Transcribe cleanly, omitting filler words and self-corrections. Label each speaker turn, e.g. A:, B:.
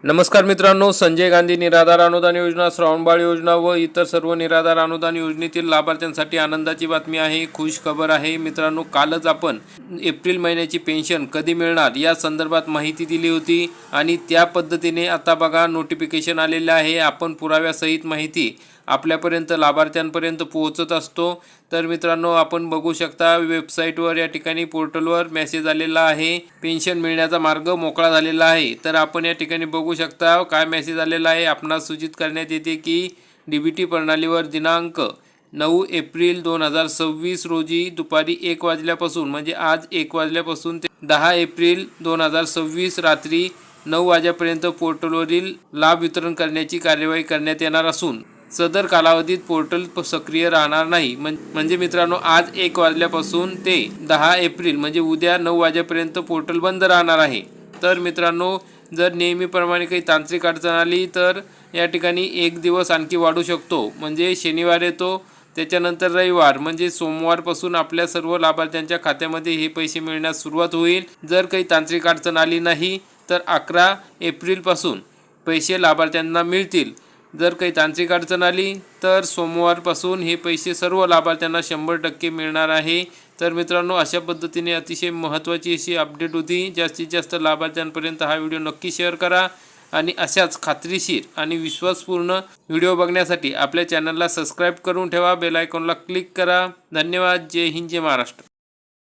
A: नमस्कार मित्रांनो, संजय गांधी निराधार अनुदान योजना, श्रावणबाळ योजना व इतर सर्व निराधार अनुदान योजनेतील लाभार्थ्यांसाठी आनंदाची बातमी आहे, खुश खबर आहे. मित्रांनो, कालच आपण एप्रिल महिन्याची पेन्शन कधी मिळणार या संदर्भात माहिती दिली होती आणि त्या पद्धतीने आता बघा नोटिफिकेशन आलेले आहे. आपण पुराव्यासहित माहिती आपल्यापर्यंत लाभार्थ्यांपर्यंत पोहोचत असतो. तर मित्रांनो, आपण बघू शकता वेबसाईटवर या ठिकाणी पोर्टलवर मेसेज आलेला आहे, पेन्शन मिळण्याचा मार्ग मोकळा झालेला आहे. तर आपण या ठिकाणी बघू शकता काय मेसेज आलेला आहे. आपणास सूचित करण्यात येते की डीबीटी प्रणालीवर दिनांक 9 एप्रिल 2026 रोजी दुपारी 1 वाजल्यापासून म्हणजे आज 1 वाजल्यापासून ते 10 एप्रिल 2026 रात्री 9 वाजेपर्यंत पोर्टलवरील लाभ वितरण करण्याची कार्यवाही करण्यात येणार असून सदर कालावधीत पोर्टल सक्रिय राहणार नाही. म्हणजे मित्रांनो, आज 1 वाजल्यापासून ते 10 एप्रिल म्हणजे उद्या 9 वाजेपर्यंत पोर्टल बंद राहणार आहे. तर मित्रांनो, जर नेहमीप्रमाणे काही तांत्रिक अडचण आली तर या ठिकाणी 1 दिवस आणखी वाढू शकतो. म्हणजे शनिवार येतो, त्याच्यानंतर रविवार म्हणजे सोमवारपासून आपल्या सर्व लाभार्थ्यांच्या खात्यामध्ये हे पैसे मिळण्यास सुरुवात होईल. जर काही तांत्रिक अडचण आली नाही तर 11 एप्रिलपासून पैसे लाभार्थ्यांना मिळतील. जर काही तांत्रिक अडचण आली तर सोमवारपासून हे पैसे सर्व लाभार्थ्यांना 100% मिळणार आहे. तर मित्रांनो, अशा पद्धतीने अतिशय महत्त्वाची अशी अपडेट होती. जास्तीत जास्त लाभार्थ्यांपर्यंत हा व्हिडिओ नक्की शेअर करा आणि अशाच खात्रीशीर आणि विश्वासपूर्ण व्हिडिओ बघण्यासाठी आपल्या चॅनलला सबस्क्राईब करून ठेवा, बेल आयकॉनला क्लिक करा. धन्यवाद. जय हिंद, जय महाराष्ट्र.